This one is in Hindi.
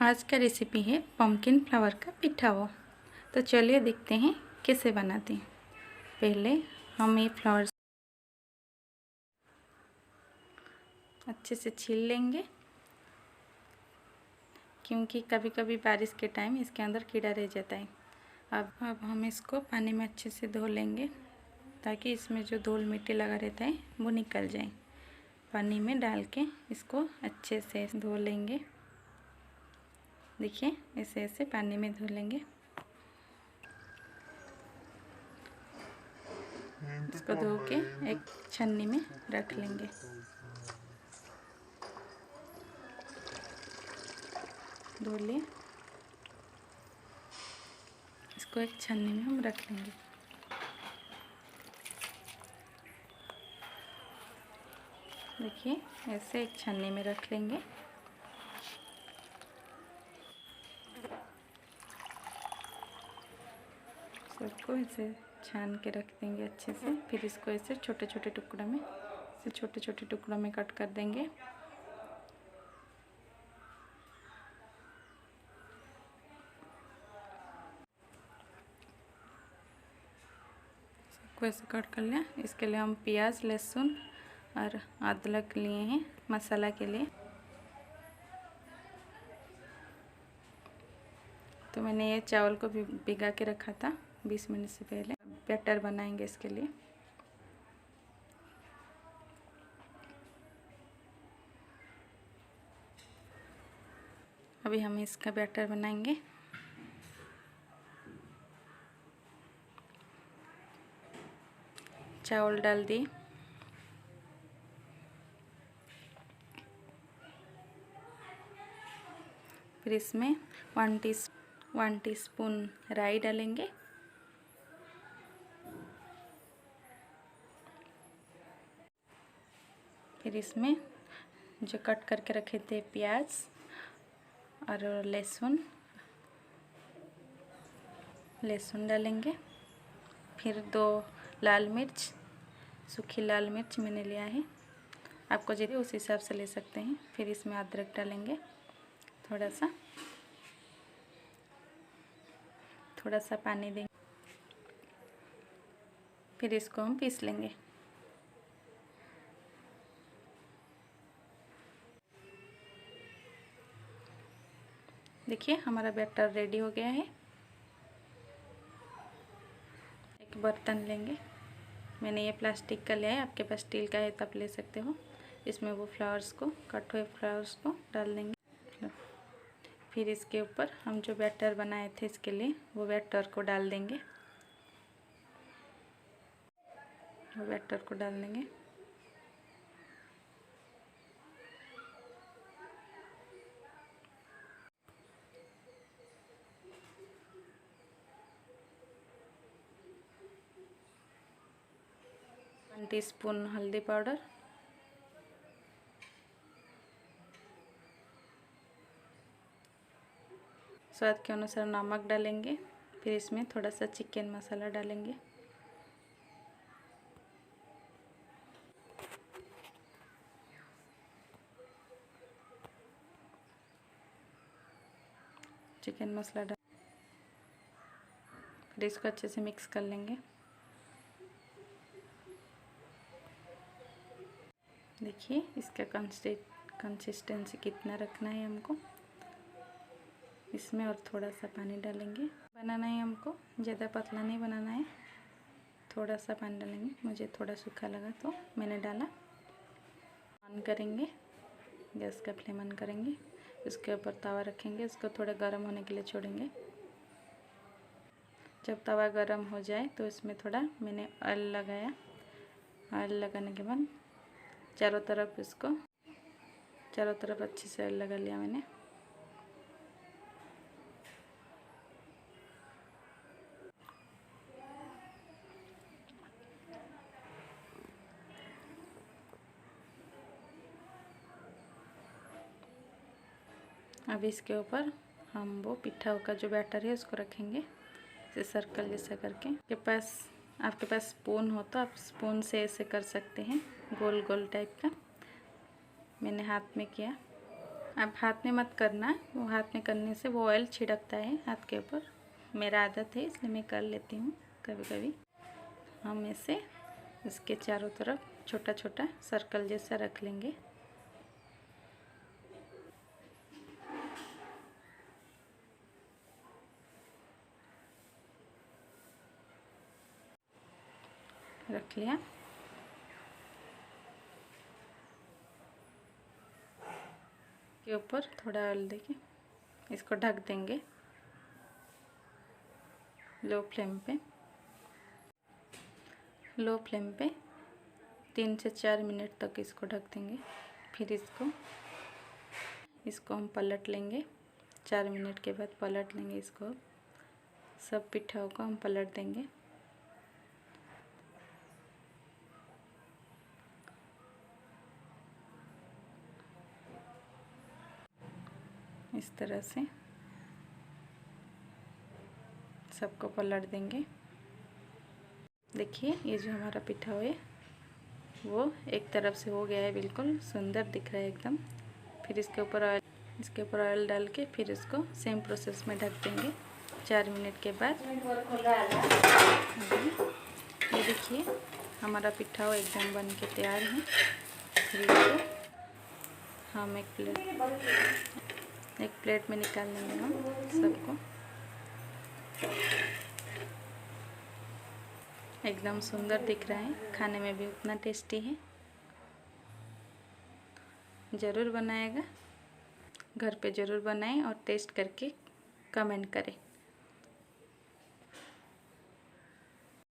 आज का रेसिपी है पम्पकिन फ्लावर का पिठा हुआ। तो चलिए देखते हैं कैसे बनाते हैं। पहले हम ये फ्लावर्स अच्छे से छील लेंगे, क्योंकि कभी कभी बारिश के टाइम इसके अंदर कीड़ा रह जाता है। अब हम इसको पानी में अच्छे से धो लेंगे, ताकि इसमें जो धूल मिट्टी लगा रहता है वो निकल जाए। पानी में डाल के इसको अच्छे से धो लेंगे। देखिए ऐसे ऐसे पानी में धो लेंगे। इसको धो के एक छन्नी में रख लेंगे। धो लिए, इसको एक छन्नी में हम रख लेंगे। देखिए ऐसे एक छन्नी में रख लेंगे। सबको ऐसे छान के रख देंगे अच्छे से। फिर इसको ऐसे छोटे छोटे टुकड़ों में कट कर देंगे। सबको ऐसे कट कर लिया। इसके लिए हम प्याज, लहसुन और अदरक लिए हैं मसाला के लिए। तो मैंने ये चावल को भी भिगा के रखा था 20 मिनट से पहले। बैटर बनाएंगे इसके लिए। अभी हम इसका बैटर बनाएंगे। चावल डाल दिए, फिर इसमें 1 टीस्पून राई डालेंगे। फिर इसमें जो कट करके रखे थे प्याज और लहसुन डालेंगे। फिर 2 लाल मिर्च, सूखी लाल मिर्च मैंने लिया है। आपको जितनी उस हिसाब से ले सकते हैं। फिर इसमें अदरक डालेंगे, थोड़ा सा पानी देंगे। फिर इसको हम पीस लेंगे। देखिए हमारा बैटर रेडी हो गया है। एक बर्तन लेंगे। मैंने ये प्लास्टिक का लिया है, आपके पास स्टील का है तो आप ले सकते हो। इसमें वो कट हुए फ्लावर्स को डाल देंगे। फिर इसके ऊपर हम जो बैटर बनाए थे इसके लिए, वो बैटर को डाल देंगे। वन टीस्पून हल्दी पाउडर, स्वाद के अनुसार नमक डालेंगे। फिर इसमें थोड़ा सा चिकन मसाला डालेंगे। चिकन मसाला डाल, फिर इसको अच्छे से मिक्स कर लेंगे। देखिए इसका कंसिस्टेंसी कितना रखना है हमको। इसमें और थोड़ा सा पानी डालेंगे। बनाना है हमको, ज़्यादा पतला नहीं बनाना है। थोड़ा सा पानी डालेंगे, मुझे थोड़ा सूखा लगा तो मैंने डाला। ऑन करेंगे, गैस का फ्लेम ऑन करेंगे। उसके ऊपर तवा रखेंगे, उसको थोड़ा गर्म होने के लिए छोड़ेंगे। जब तवा गर्म हो जाए तो इसमें थोड़ा मैंने ऑयल लगाया। ऑयल लगाने के बाद चारों तरफ अच्छे से ऑयल लगा लिया मैंने। अब इसके ऊपर हम वो पिठा का जो बैटर है उसको रखेंगे, इसे सर्कल जैसा करके। आपके पास स्पून हो तो आप स्पून से ऐसे कर सकते हैं, गोल गोल टाइप का। मैंने हाथ में किया। आप हाथ में मत करना, वो हाथ में करने से वो ऑयल छिड़कता है हाथ के ऊपर। मेरा आदत है इसलिए मैं कर लेती हूँ कभी कभी। हम ऐसे इसके चारों तरफ छोटा छोटा सर्कल जैसा रख लेंगे। रख लिया। के ऊपर थोड़ा ऑयल देके इसको ढक देंगे लो फ्लेम पे। 3 से 4 मिनट तक इसको ढक देंगे। फिर इसको हम पलट लेंगे। 4 मिनट के बाद पलट लेंगे इसको। सब पिठाओं को हम पलट देंगे। इस तरह से सबको पलट देंगे। देखिए ये जो हमारा पिठाऊ है वो एक तरफ से हो गया है, बिल्कुल सुंदर दिख रहा है एकदम। फिर इसके ऊपर ऑयल डाल के फिर इसको सेम प्रोसेस में ढक देंगे 4 मिनट के बाद। ये देखिए हमारा पिठाऊ एकदम बन के तैयार है। फिर इसको हम एक प्लेट में निकाल लेंगे हम सबको। एकदम सुंदर दिख रहा है, खाने में भी उतना टेस्टी है। ज़रूर बनाएगा, घर पे ज़रूर बनाएं और टेस्ट करके कमेंट करें।